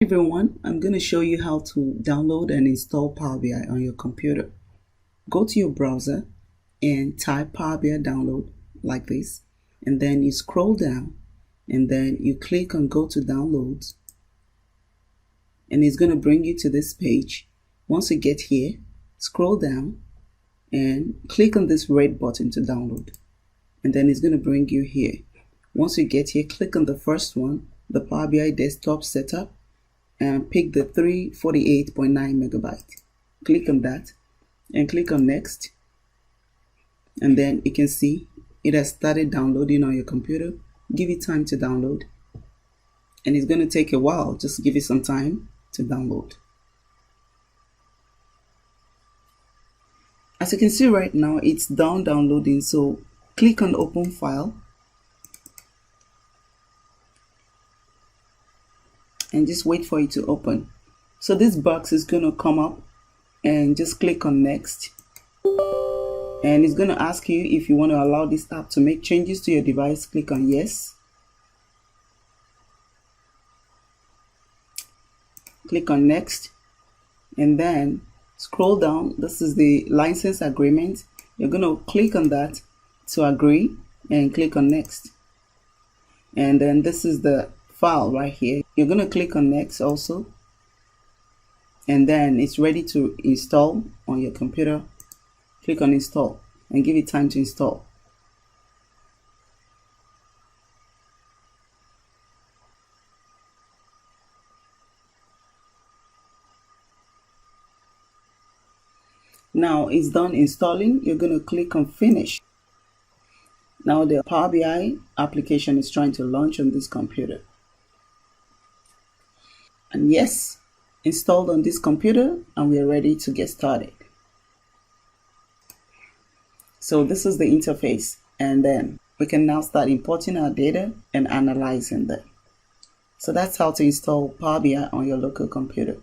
Everyone, I'm going to show you how to download and install Power BI on your computer. Go to your browser and type Power BI download like this, and then you scroll down and then you click on go to downloads, and it's going to bring you to this page. Once you get here, scroll down and click on this red button to download, and then it's going to bring you here. Once you get here, click on the first one, the Power BI desktop setup, and pick the 348.9 megabyte. Click on that and click on next, and then you can see it has started downloading on your computer. Give it time to download, and it's going to take a while. Just give it some time to download. As you can see right now, it's downloading, so click on open file and just wait for it to open. So this box is going to come up, and just click on next, and it's going to ask you if you want to allow this app to make changes to your device. Click on yes. Click on next, and then scroll down. This is the license agreement. You're going to click on that to agree and click on next, and then this is the file right here. You're going to click on next also, and then it's ready to install on your computer. Click on install and give it time to install. Now it's done installing. You're going to click on finish. Now the Power BI application is trying to launch on this computer. And yes, installed on this computer, and we are ready to get started. So this is the interface, and then we can now start importing our data and analyzing them. So that's how to install Power BI on your local computer.